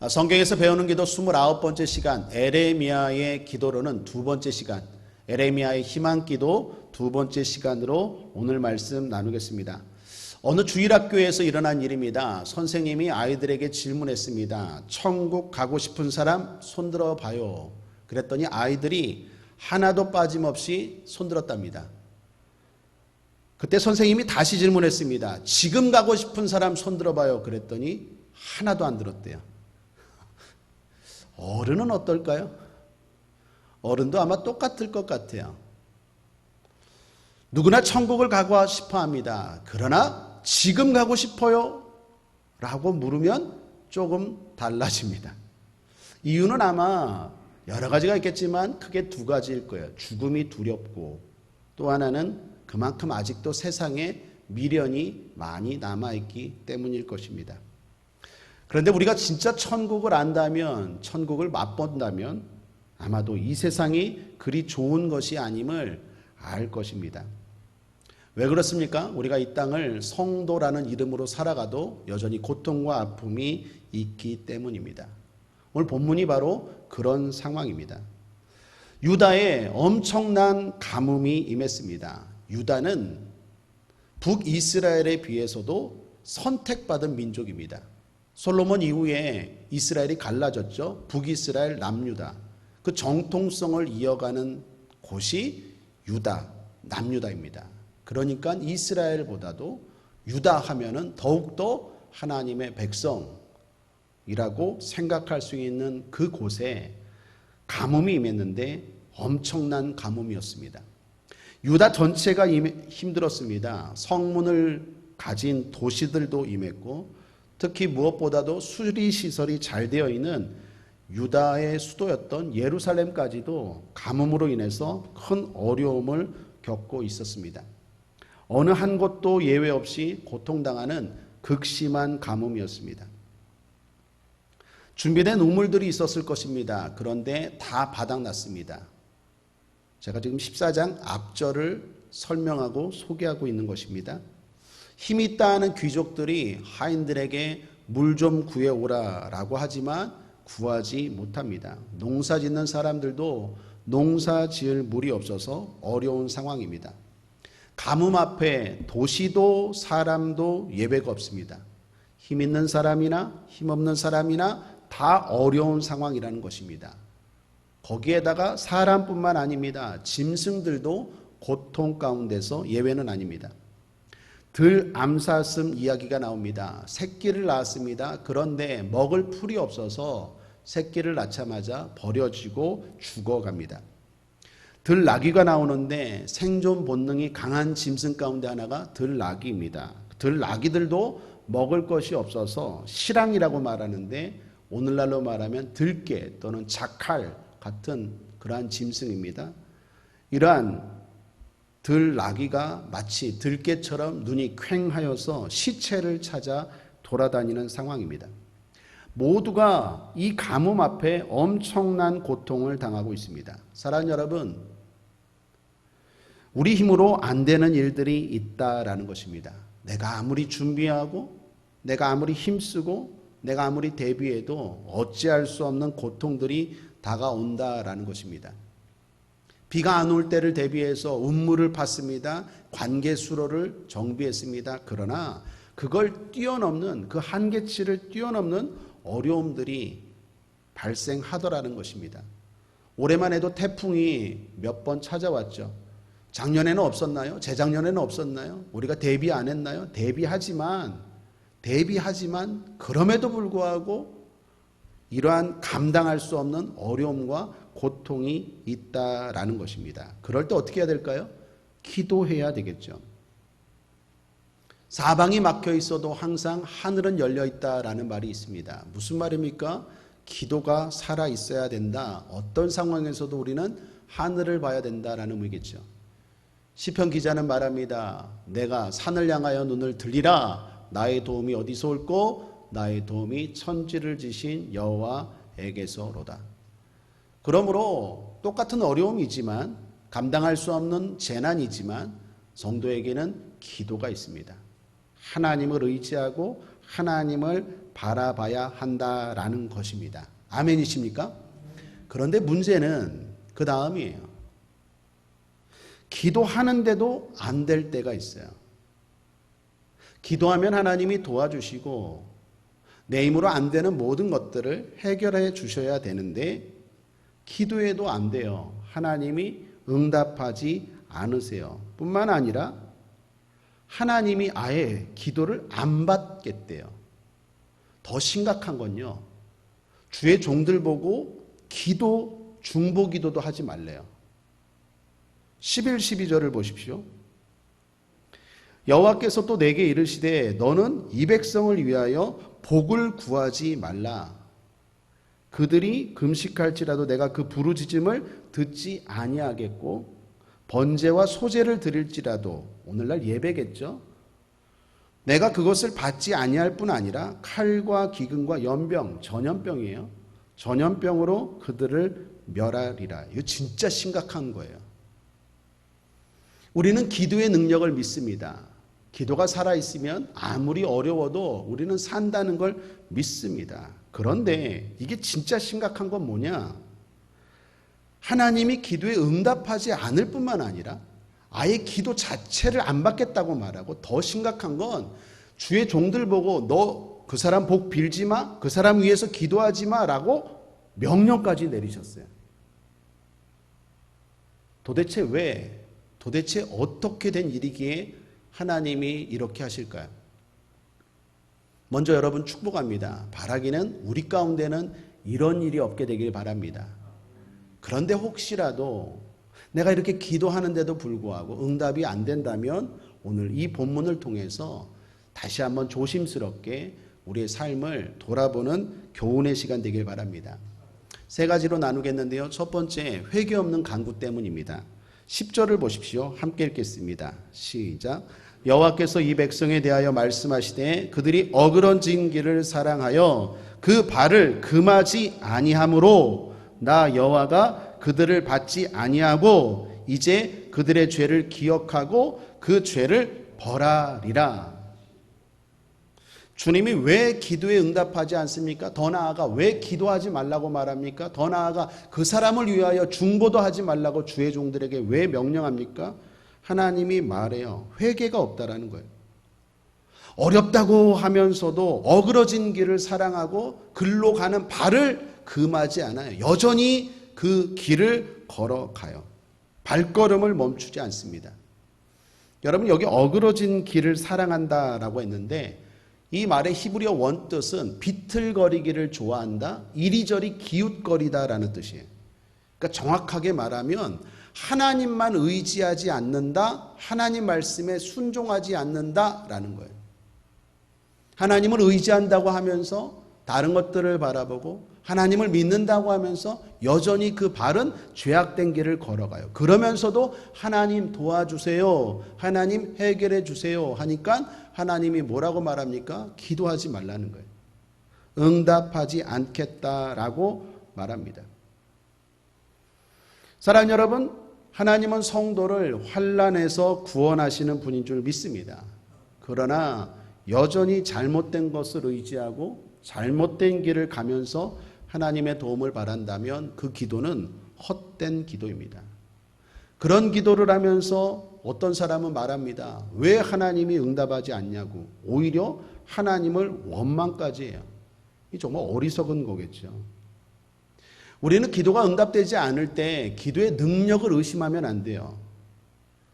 성경에서 배우는 기도 29번째 시간, 에레미야의 기도로는 두 번째 시간, 에레미야의 희망 기도 두 번째 시간으로 오늘 말씀 나누겠습니다. 어느 주일학교에서 일어난 일입니다. 선생님이 아이들에게 질문했습니다. 천국 가고 싶은 사람 손들어 봐요. 그랬더니 아이들이 하나도 빠짐없이 손들었답니다. 그때 선생님이 다시 질문했습니다. 지금 가고 싶은 사람 손들어 봐요. 그랬더니 하나도 안 들었대요. 어른은 어떨까요? 어른도 아마 똑같을 것 같아요. 누구나 천국을 가고 싶어 합니다. 그러나 지금 가고 싶어요? 라고 물으면 조금 달라집니다. 이유는 아마 여러 가지가 있겠지만 크게 두 가지일 거예요. 죽음이 두렵고 또 하나는 그만큼 아직도 세상에 미련이 많이 남아있기 때문일 것입니다. 그런데 우리가 진짜 천국을 안다면, 천국을 맛본다면 아마도 이 세상이 그리 좋은 것이 아님을 알 것입니다. 왜 그렇습니까? 우리가 이 땅을 성도라는 이름으로 살아가도 여전히 고통과 아픔이 있기 때문입니다. 오늘 본문이 바로 그런 상황입니다. 유다에 엄청난 가뭄이 임했습니다. 유다는 북이스라엘에 비해서도 선택받은 민족입니다. 솔로몬 이후에 이스라엘이 갈라졌죠. 북이스라엘, 남유다. 그 정통성을 이어가는 곳이 유다, 남유다입니다. 그러니까 이스라엘보다도 유다 하면은 더욱더 하나님의 백성이라고 생각할 수 있는 그곳에 가뭄이 임했는데 엄청난 가뭄이었습니다. 유다 전체가 힘들었습니다. 성문을 가진 도시들도 임했고 특히 무엇보다도 수리시설이 잘 되어 있는 유다의 수도였던 예루살렘까지도 가뭄으로 인해서 큰 어려움을 겪고 있었습니다. 어느 한 곳도 예외 없이 고통당하는 극심한 가뭄이었습니다. 준비된 우물들이 있었을 것입니다. 그런데 다 바닥났습니다. 제가 지금 14장 앞절을 설명하고 소개하고 있는 것입니다. 힘이 있다 하는 귀족들이 하인들에게 물 좀 구해오라라고 하지만 구하지 못합니다. 농사 짓는 사람들도 농사 지을 물이 없어서 어려운 상황입니다. 가뭄 앞에 도시도 사람도 예외가 없습니다. 힘 있는 사람이나 힘 없는 사람이나 다 어려운 상황이라는 것입니다. 거기에다가 사람뿐만 아닙니다. 짐승들도 고통 가운데서 예외는 아닙니다. 들 암사슴 이야기가 나옵니다. 새끼를 낳았습니다. 그런데 먹을 풀이 없어서 새끼를 낳자마자 버려지고 죽어갑니다. 들나귀가 나오는데 생존 본능이 강한 짐승 가운데 하나가 들나귀입니다. 들나귀들도 먹을 것이 없어서 실황이라고 말하는데 오늘날로 말하면 들개 또는 자칼 같은 그러한 짐승입니다. 이러한 들나귀가 마치 들개처럼 눈이 퀭하여서 시체를 찾아 돌아다니는 상황입니다. 모두가 이 가뭄 앞에 엄청난 고통을 당하고 있습니다. 사랑하는 여러분, 우리 힘으로 안 되는 일들이 있다라는 것입니다. 내가 아무리 준비하고 내가 아무리 힘쓰고 내가 아무리 대비해도 어찌할 수 없는 고통들이 다가온다라는 것입니다. 비가 안 올 때를 대비해서 운물을 팠습니다. 관계 수로를 정비했습니다. 그러나 그걸 뛰어넘는 그 한계치를 뛰어넘는 어려움들이 발생하더라는 것입니다. 올해만 해도 태풍이 몇 번 찾아왔죠. 작년에는 없었나요? 재작년에는 없었나요? 우리가 대비 안 했나요? 대비하지만 그럼에도 불구하고 이러한 감당할 수 없는 어려움과 고통이 있다라는 것입니다. 그럴 때 어떻게 해야 될까요? 기도해야 되겠죠. 사방이 막혀 있어도 항상 하늘은 열려 있다라는 말이 있습니다. 무슨 말입니까? 기도가 살아 있어야 된다. 어떤 상황에서도 우리는 하늘을 봐야 된다라는 의미겠죠. 시편 기자는 말합니다. 내가 산을 향하여 눈을 들리라. 나의 도움이 어디서 올꼬? 나의 도움이 천지를 지신 여호와에게서로다. 그러므로 똑같은 어려움이지만 감당할 수 없는 재난이지만 성도에게는 기도가 있습니다. 하나님을 의지하고 하나님을 바라봐야 한다라는 것입니다. 아멘이십니까? 그런데 문제는 그 다음이에요. 기도하는데도 안 될 때가 있어요. 기도하면 하나님이 도와주시고 내 힘으로 안 되는 모든 것들을 해결해 주셔야 되는데 기도해도 안 돼요. 하나님이 응답하지 않으세요. 뿐만 아니라 하나님이 아예 기도를 안 받겠대요. 더 심각한 건요. 주의 종들 보고 기도, 중보기도도 하지 말래요. 11, 12절을 보십시오. 여호와께서 또 내게 이르시되 너는 이 백성을 위하여 복을 구하지 말라. 그들이 금식할지라도 내가 그 부르짖음을 듣지 아니하겠고 번제와 소제를 드릴지라도 오늘날 예배겠죠. 내가 그것을 받지 아니할 뿐 아니라 칼과 기근과 연병, 전염병이에요. 전염병으로 그들을 멸하리라. 이거 진짜 심각한 거예요. 우리는 기도의 능력을 믿습니다. 기도가 살아있으면 아무리 어려워도 우리는 산다는 걸 믿습니다. 그런데 이게 진짜 심각한 건 뭐냐? 하나님이 기도에 응답하지 않을 뿐만 아니라 아예 기도 자체를 안 받겠다고 말하고 더 심각한 건 주의 종들 보고 너 그 사람 복 빌지 마, 그 사람 위해서 기도하지 마라고 명령까지 내리셨어요. 도대체 왜? 도대체 어떻게 된 일이기에 하나님이 이렇게 하실까요? 먼저 여러분 축복합니다. 바라기는 우리 가운데는 이런 일이 없게 되길 바랍니다. 그런데 혹시라도 내가 이렇게 기도하는데도 불구하고 응답이 안 된다면 오늘 이 본문을 통해서 다시 한번 조심스럽게 우리의 삶을 돌아보는 교훈의 시간 되길 바랍니다. 세 가지로 나누겠는데요. 첫 번째, 회개 없는 간구 때문입니다. 10절을 보십시오. 함께 읽겠습니다. 시작. 여호와께서 이 백성에 대하여 말씀하시되 그들이 어그러진 길을 사랑하여 그 발을 금하지 아니하므로 나 여호와가 그들을 받지 아니하고 이제 그들의 죄를 기억하고 그 죄를 벌하리라. 주님이 왜 기도에 응답하지 않습니까? 더 나아가 왜 기도하지 말라고 말합니까? 더 나아가 그 사람을 위하여 중보도 하지 말라고 주의 종들에게 왜 명령합니까? 하나님이 말해요. 회개가 없다라는 거예요. 어렵다고 하면서도 어그러진 길을 사랑하고 글로 가는 발을 금하지 않아요. 여전히 그 길을 걸어가요. 발걸음을 멈추지 않습니다. 여러분 여기 어그러진 길을 사랑한다라고 했는데 이 말의 히브리어 원뜻은 비틀거리기를 좋아한다, 이리저리 기웃거리다라는 뜻이에요. 그러니까 정확하게 말하면 하나님만 의지하지 않는다, 하나님 말씀에 순종하지 않는다라는 거예요. 하나님을 의지한다고 하면서 다른 것들을 바라보고 하나님을 믿는다고 하면서 여전히 그 발은 죄악된 길을 걸어가요. 그러면서도 하나님 도와주세요, 하나님 해결해 주세요 하니까 하나님이 뭐라고 말합니까? 기도하지 말라는 거예요. 응답하지 않겠다라고 말합니다. 사랑하는 여러분, 하나님은 성도를 환난에서 구원하시는 분인 줄 믿습니다. 그러나 여전히 잘못된 것을 의지하고 잘못된 길을 가면서 하나님의 도움을 바란다면 그 기도는 헛된 기도입니다. 그런 기도를 하면서 어떤 사람은 말합니다. 왜 하나님이 응답하지 않냐고. 오히려 하나님을 원망까지 해요. 이 정말 어리석은 거겠죠. 우리는 기도가 응답되지 않을 때 기도의 능력을 의심하면 안 돼요.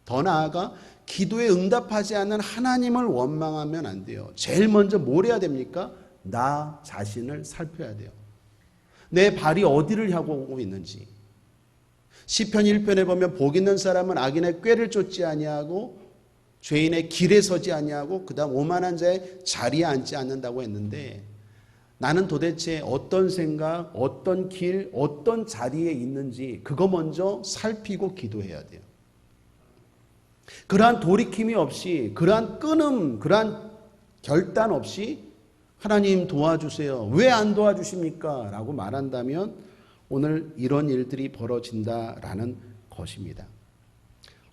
더 나아가 기도에 응답하지 않는 하나님을 원망하면 안 돼요. 제일 먼저 뭘 해야 됩니까? 나 자신을 살펴야 돼요. 내 발이 어디를 향하고 있는지. 시편 1편에 보면 복 있는 사람은 악인의 꾀를 쫓지 아니하고 죄인의 길에 서지 아니하고 그다음 오만한 자의 자리에 앉지 않는다고 했는데 나는 도대체 어떤 생각, 어떤 길, 어떤 자리에 있는지 그거 먼저 살피고 기도해야 돼요. 그러한 돌이킴이 없이, 그러한 끊음, 그러한 결단 없이 하나님 도와주세요. 왜 안 도와주십니까? 라고 말한다면 오늘 이런 일들이 벌어진다라는 것입니다.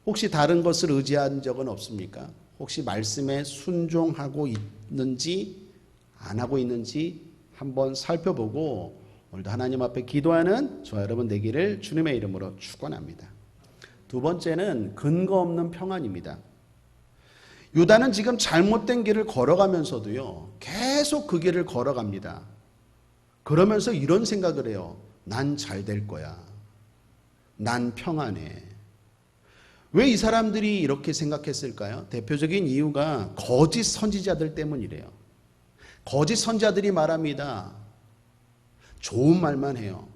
혹시 다른 것을 의지한 적은 없습니까? 혹시 말씀에 순종하고 있는지 안 하고 있는지 한번 살펴보고 오늘도 하나님 앞에 기도하는 저와 여러분 되기를 주님의 이름으로 축원합니다. 두 번째는 근거 없는 평안입니다. 유다는 지금 잘못된 길을 걸어가면서도요, 계속 그 길을 걸어갑니다. 그러면서 이런 생각을 해요. 난 잘 될 거야. 난 평안해. 왜 이 사람들이 이렇게 생각했을까요? 대표적인 이유가 거짓 선지자들 때문이래요. 거짓 선지자들이 말합니다. 좋은 말만 해요.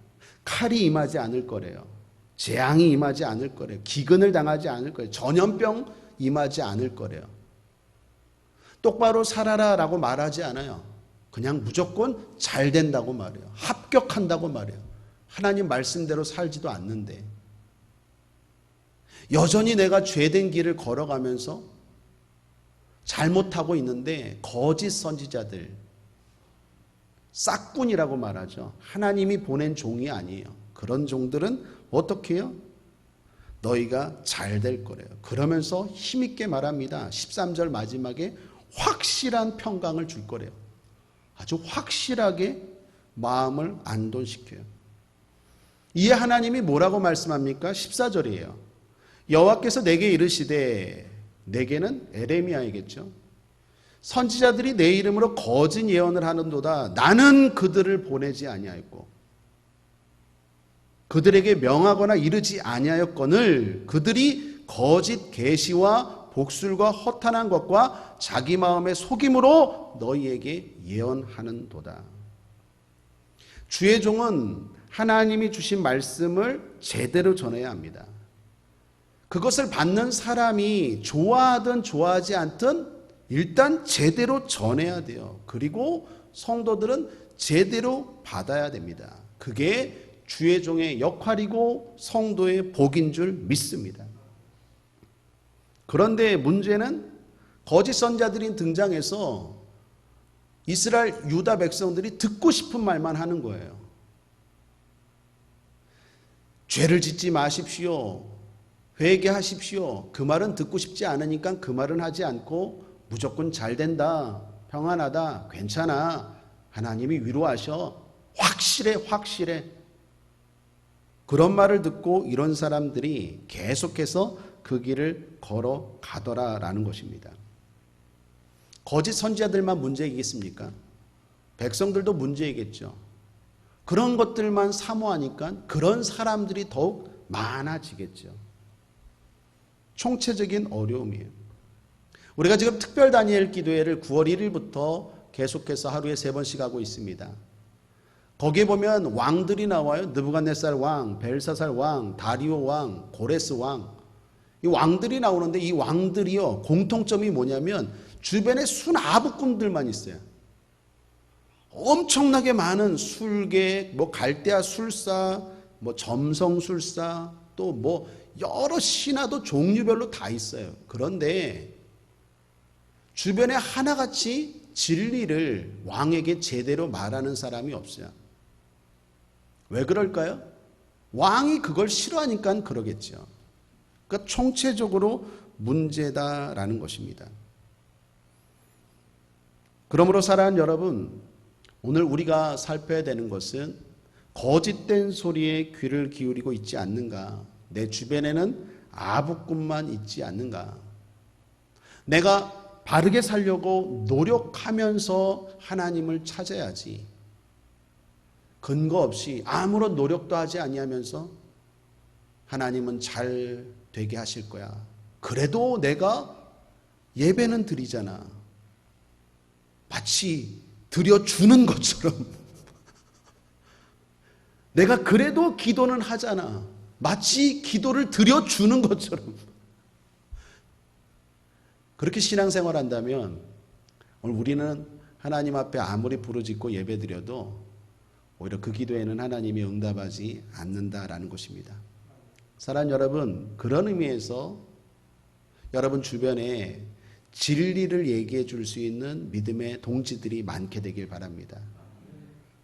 칼이 임하지 않을 거래요. 재앙이 임하지 않을 거래요. 기근을 당하지 않을 거래요. 전염병 임하지 않을 거래요. 똑바로 살아라 라고 말하지 않아요. 그냥 무조건 잘 된다고 말해요. 합격한다고 말해요. 하나님 말씀대로 살지도 않는데 여전히 내가 죄된 길을 걸어가면서 잘못하고 있는데 거짓 선지자들, 싹군이라고 말하죠. 하나님이 보낸 종이 아니에요. 그런 종들은 어떻게 해요? 너희가 잘 될 거래요. 그러면서 힘있게 말합니다. 13절 마지막에 확실한 평강을 줄 거래요. 아주 확실하게 마음을 안돈시켜요. 이에 하나님이 뭐라고 말씀합니까? 14절이에요. 여호와께서 내게 이르시되, 내게는 에레미야이겠죠. 선지자들이 내 이름으로 거짓 예언을 하는도다. 나는 그들을 보내지 아니하였고 그들에게 명하거나 이르지 아니하였거늘 그들이 거짓 계시와 복술과 허탄한 것과 자기 마음의 속임으로 너희에게 예언하는도다. 주의 종은 하나님이 주신 말씀을 제대로 전해야 합니다. 그것을 받는 사람이 좋아하든 좋아하지 않든 일단 제대로 전해야 돼요. 그리고 성도들은 제대로 받아야 됩니다. 그게 주의 종의 역할이고 성도의 복인 줄 믿습니다. 그런데 문제는 거짓 선자들이 등장해서 이스라엘 유다 백성들이 듣고 싶은 말만 하는 거예요. 죄를 짓지 마십시오. 회개하십시오. 그 말은 듣고 싶지 않으니까 그 말은 하지 않고 무조건 잘 된다, 평안하다, 괜찮아, 하나님이 위로하셔, 확실해, 확실해. 그런 말을 듣고 이런 사람들이 계속해서 그 길을 걸어가더라라는 것입니다. 거짓 선지자들만 문제이겠습니까? 백성들도 문제이겠죠. 그런 것들만 사모하니까 그런 사람들이 더욱 많아지겠죠. 총체적인 어려움이에요. 우리가 지금 특별 다니엘 기도회를 9월 1일부터 계속해서 하루에 3번씩 하고 있습니다. 거기에 보면 왕들이 나와요. 느부갓네살 왕, 벨사살 왕, 다리오 왕, 고레스 왕. 이 왕들이 나오는데 이 왕들이요, 공통점이 뭐냐면 주변에 순아부꾼들만 있어요. 엄청나게 많은 술객, 갈대아 술사, 점성술사, 또 여러 신하도 종류별로 다 있어요. 그런데 주변에 하나같이 진리를 왕에게 제대로 말하는 사람이 없어요. 왜 그럴까요? 왕이 그걸 싫어하니까 그러겠죠. 그러니까 총체적으로 문제다라는 것입니다. 그러므로 사랑하는 여러분, 오늘 우리가 살펴야 되는 것은 거짓된 소리에 귀를 기울이고 있지 않는가? 내 주변에는 아부꾼만 있지 않는가? 내가 바르게 살려고 노력하면서 하나님을 찾아야지. 근거 없이 아무런 노력도 하지 아니하면서 하나님은 잘 되게 하실 거야. 그래도 내가 예배는 드리잖아. 마치 드려주는 것처럼. 내가 그래도 기도는 하잖아. 마치 기도를 드려주는 것처럼. 그렇게 신앙생활 한다면 오늘 우리는 하나님 앞에 아무리 부르짖고 예배드려도 오히려 그 기도에는 하나님이 응답하지 않는다라는 것입니다. 사랑하는 여러분, 그런 의미에서 여러분 주변에 진리를 얘기해 줄 수 있는 믿음의 동지들이 많게 되길 바랍니다.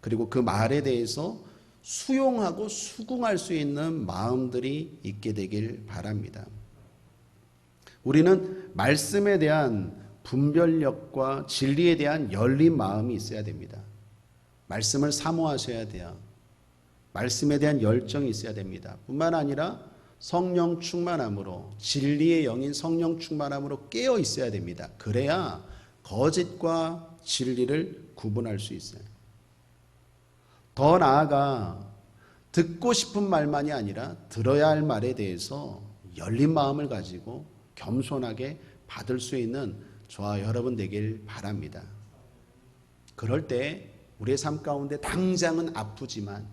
그리고 그 말에 대해서 수용하고 수긍할 수 있는 마음들이 있게 되길 바랍니다. 우리는 말씀에 대한 분별력과 진리에 대한 열린 마음이 있어야 됩니다. 말씀을 사모하셔야 돼요. 말씀에 대한 열정이 있어야 됩니다. 뿐만 아니라 성령 충만함으로, 진리의 영인 성령 충만함으로 깨어 있어야 됩니다. 그래야 거짓과 진리를 구분할 수 있어요. 더 나아가 듣고 싶은 말만이 아니라 들어야 할 말에 대해서 열린 마음을 가지고 겸손하게 받을 수 있는 저와 여러분 되길 바랍니다. 그럴 때 우리의 삶 가운데 당장은 아프지만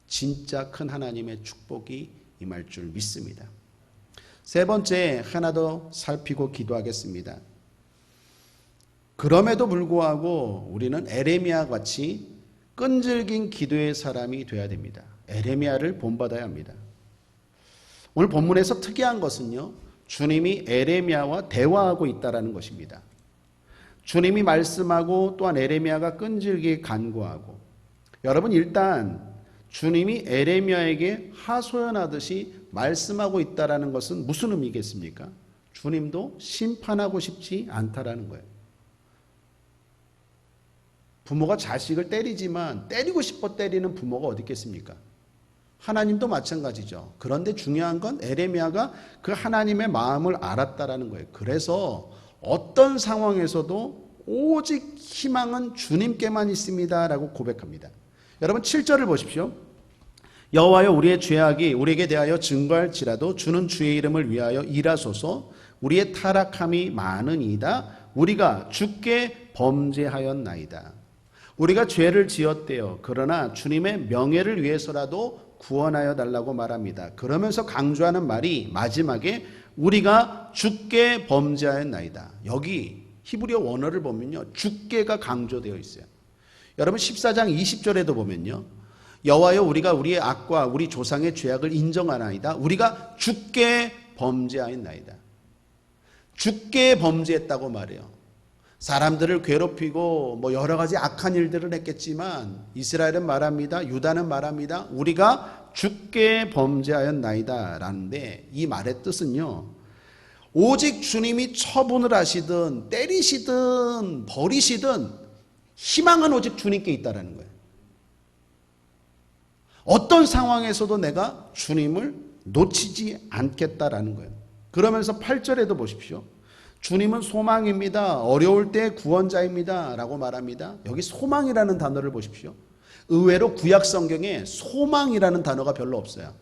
진짜 큰 하나님의 축복이 임할 줄 믿습니다. 세 번째, 하나 더 살피고 기도하겠습니다. 그럼에도 불구하고 우리는 에레미야 같이 끈질긴 기도의 사람이 되어야 됩니다. 에레미야를 본받아야 합니다. 오늘 본문에서 특이한 것은요, 주님이 에레미야와 대화하고 있다는 것입니다. 주님이 말씀하고 또한 에레미야가 끈질기게 간구하고, 여러분 일단 주님이 에레미야에게 하소연하듯이 말씀하고 있다는 것은 무슨 의미겠습니까? 주님도 심판하고 싶지 않다라는 거예요. 부모가 자식을 때리지만 때리고 싶어 때리는 부모가 어디 있겠습니까? 하나님도 마찬가지죠. 그런데 중요한 건 에레미야가 그 하나님의 마음을 알았다라는 거예요. 그래서 어떤 상황에서도 오직 희망은 주님께만 있습니다라고 고백합니다. 여러분 7절을 보십시오. 여호와여, 우리의 죄악이 우리에게 대하여 증거할지라도 주는 주의 이름을 위하여 일하소서. 우리의 타락함이 많으니이다. 우리가 주께 범죄하였나이다. 우리가 죄를 지었대요. 그러나 주님의 명예를 위해서라도 구원하여 달라고 말합니다. 그러면서 강조하는 말이 마지막에 우리가 주께 범죄하였나이다. 여기 히브리어 원어를 보면요, 주께가 강조되어 있어요. 여러분 14장 20절에도 보면요, 여호와여, 우리가 우리의 악과 우리 조상의 죄악을 인정하나이다. 우리가 주께 범죄하였나이다. 주께 범죄했다고 말해요. 사람들을 괴롭히고 뭐 여러 가지 악한 일들을 했겠지만 이스라엘은 말합니다. 유다는 말합니다. 우리가 주께 범죄하였나이다 라는데, 이 말의 뜻은요, 오직 주님이 처분을 하시든 때리시든 버리시든 희망은 오직 주님께 있다라는 거예요. 어떤 상황에서도 내가 주님을 놓치지 않겠다라는 거예요. 그러면서 8절에도 보십시오. 주님은 소망입니다. 어려울 때 구원자입니다 라고 말합니다. 여기 소망이라는 단어를 보십시오. 의외로 구약 성경에 소망이라는 단어가 별로 없어요.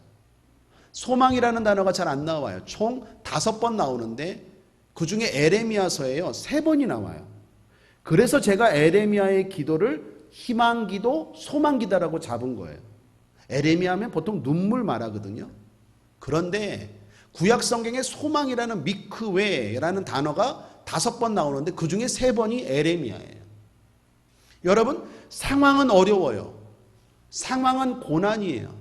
소망이라는 단어가 잘 안 나와요. 총 5번 나오는데 그 중에 에레미야서에요 3번이 나와요. 그래서 제가 에레미야의 기도를 희망기도, 소망기도라고 잡은 거예요. 에레미야 하면 보통 눈물 말하거든요. 그런데 구약 성경에 소망이라는 미크웨라는 단어가 5번 나오는데 그 중에 3번이 에레미야예요. 여러분, 상황은 어려워요. 상황은 고난이에요.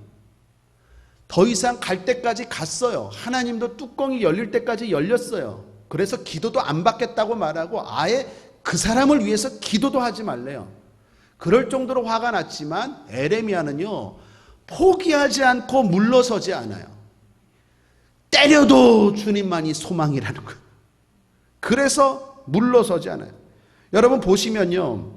더 이상 갈 때까지 갔어요. 하나님도 뚜껑이 열릴 때까지 열렸어요. 그래서 기도도 안 받겠다고 말하고 아예 그 사람을 위해서 기도도 하지 말래요. 그럴 정도로 화가 났지만 에레미야는요, 포기하지 않고 물러서지 않아요. 때려도 주님만이 소망이라는 거예요. 그래서 물러서지 않아요. 여러분 보시면요,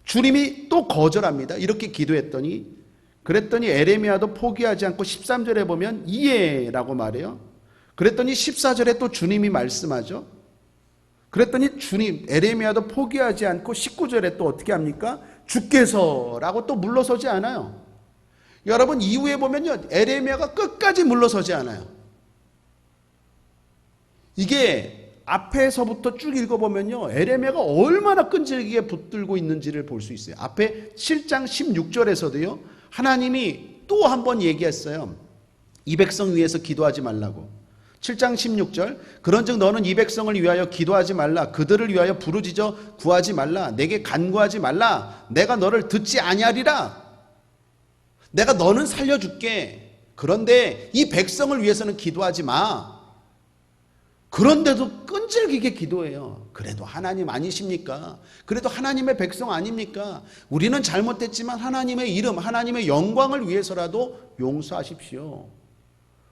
주님이 또 거절합니다. 이렇게 기도했더니, 그랬더니 에레미야도 포기하지 않고 13절에 보면 이해라고 말해요. 그랬더니 14절에 또 주님이 말씀하죠. 그랬더니 주님, 에레미야도 포기하지 않고 19절에 또 어떻게 합니까? 주께서라고 또 물러서지 않아요. 여러분 이후에 보면요, 에레미야가 끝까지 물러서지 않아요. 이게 앞에서부터 쭉 읽어보면요, 에레미야가 얼마나 끈질기게 붙들고 있는지를 볼 수 있어요. 앞에 7장 16절에서도요, 하나님이 또 한 번 얘기했어요. 이 백성 위해서 기도하지 말라고. 7장 16절, 그런즉 너는 이 백성을 위하여 기도하지 말라. 그들을 위하여 부르짖어 구하지 말라. 내게 간구하지 말라. 내가 너를 듣지 아니하리라. 내가 너는 살려줄게. 그런데 이 백성을 위해서는 기도하지 마. 그런데도 끈질기게 기도해요. 그래도 하나님 아니십니까? 그래도 하나님의 백성 아닙니까? 우리는 잘못했지만 하나님의 이름, 하나님의 영광을 위해서라도 용서하십시오.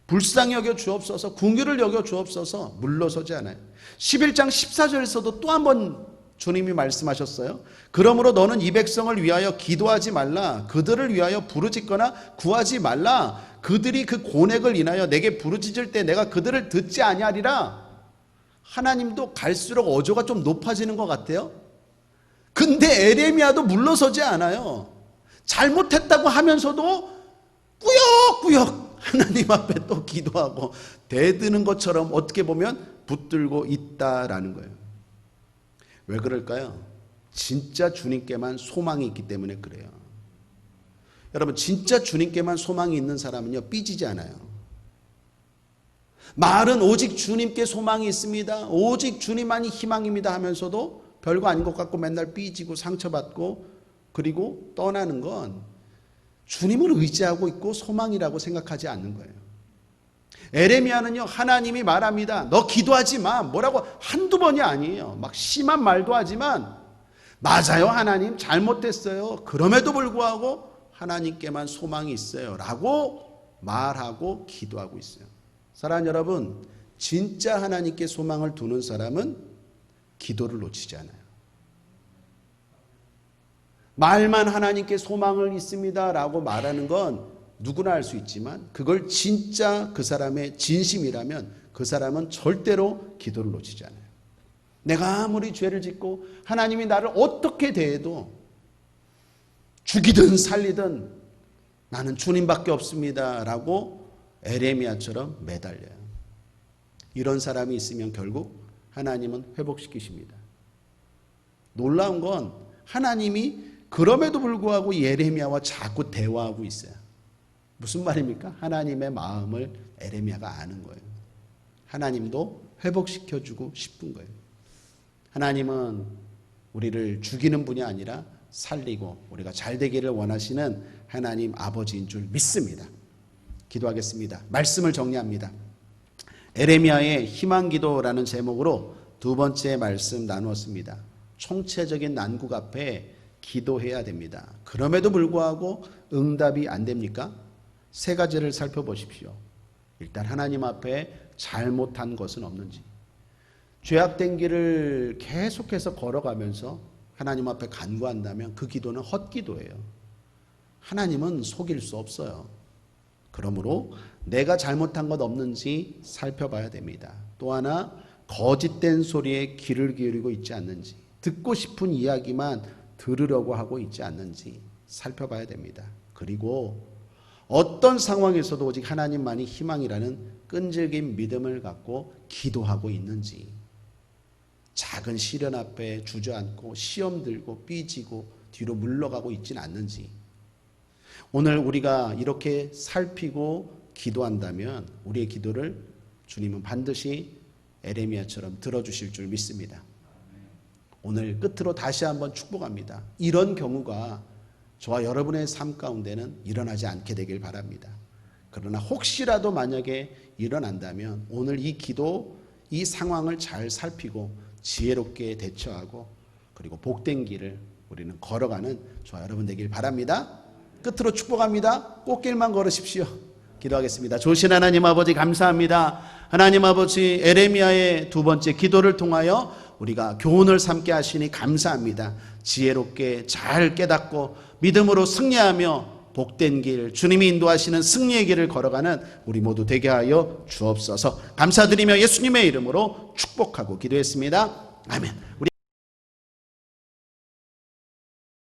불쌍히 여겨 주옵소서, 긍휼을 여겨 주옵소서 물러서지 않아요. 11장 14절에서도 또 한 번 주님이 말씀하셨어요. 그러므로 너는 이 백성을 위하여 기도하지 말라. 그들을 위하여 부르짖거나 구하지 말라. 그들이 그 고뇌를 인하여 내게 부르짖을 때 내가 그들을 듣지 아니하리라. 하나님도 갈수록 어조가 좀 높아지는 것 같아요. 근데 에레미야도 물러서지 않아요. 잘못했다고 하면서도 꾸역꾸역 하나님 앞에 또 기도하고 대드는 것처럼 어떻게 보면 붙들고 있다라는 거예요. 왜 그럴까요? 진짜 주님께만 소망이 있기 때문에 그래요. 여러분, 진짜 주님께만 소망이 있는 사람은요, 삐지지 않아요. 말은 오직 주님께 소망이 있습니다, 오직 주님만이 희망입니다 하면서도 별거 아닌 것 같고 맨날 삐지고 상처받고 그리고 떠나는 건 주님을 의지하고 있고 소망이라고 생각하지 않는 거예요. 에레미야는요, 하나님이 말합니다. 너 기도하지 마. 뭐라고 한두 번이 아니에요. 막 심한 말도 하지만 맞아요, 하나님 잘못됐어요. 그럼에도 불구하고 하나님께만 소망이 있어요 라고 말하고 기도하고 있어요. 사랑하는 여러분, 진짜 하나님께 소망을 두는 사람은 기도를 놓치지 않아요. 말만 하나님께 소망을 있습니다 라고 말하는 건 누구나 알 수 있지만 그걸 진짜 그 사람의 진심이라면 그 사람은 절대로 기도를 놓치지 않아요. 내가 아무리 죄를 짓고 하나님이 나를 어떻게 대해도 죽이든 살리든 나는 주님밖에 없습니다 라고 에레미야처럼 매달려요. 이런 사람이 있으면 결국 하나님은 회복시키십니다. 놀라운 건 하나님이 그럼에도 불구하고 예레미야와 자꾸 대화하고 있어요. 무슨 말입니까? 하나님의 마음을 에레미야가 아는 거예요. 하나님도 회복시켜주고 싶은 거예요. 하나님은 우리를 죽이는 분이 아니라 살리고 우리가 잘 되기를 원하시는 하나님 아버지인 줄 믿습니다. 기도하겠습니다. 말씀을 정리합니다. 에레미야의 희망기도라는 제목으로 두 번째 말씀 나누었습니다. 총체적인 난국 앞에 기도해야 됩니다. 그럼에도 불구하고 응답이 안 됩니까? 세 가지를 살펴보십시오. 일단 하나님 앞에 잘못한 것은 없는지, 죄악된 길을 계속해서 걸어가면서 하나님 앞에 간구한다면 그 기도는 헛기도예요. 하나님은 속일 수 없어요. 그러므로 내가 잘못한 것 없는지 살펴봐야 됩니다. 또 하나, 거짓된 소리에 귀를 기울이고 있지 않는지, 듣고 싶은 이야기만 들으려고 하고 있지 않는지 살펴봐야 됩니다. 그리고 어떤 상황에서도 오직 하나님만이 희망이라는 끈질긴 믿음을 갖고 기도하고 있는지, 작은 시련 앞에 주저앉고 시험 들고 삐지고 뒤로 물러가고 있지는 않는지, 오늘 우리가 이렇게 살피고 기도한다면 우리의 기도를 주님은 반드시 에레미야처럼 들어주실 줄 믿습니다. 오늘 끝으로 다시 한번 축복합니다. 이런 경우가 저와 여러분의 삶 가운데는 일어나지 않게 되길 바랍니다. 그러나 혹시라도 만약에 일어난다면 오늘 이 기도, 이 상황을 잘 살피고 지혜롭게 대처하고 그리고 복된 길을 우리는 걸어가는 저와 여러분 되길 바랍니다. 끝으로 축복합니다. 꽃길만 걸으십시오. 기도하겠습니다. 좋으신 하나님 아버지 감사합니다. 하나님 아버지, 에레미야의 두 번째 기도를 통하여 우리가 교훈을 삼게 하시니 감사합니다. 지혜롭게 잘 깨닫고 믿음으로 승리하며 복된 길, 주님이 인도하시는 승리의 길을 걸어가는 우리 모두 되게 하여 주옵소서. 감사드리며 예수님의 이름으로 축복하고 기도했습니다. 아멘.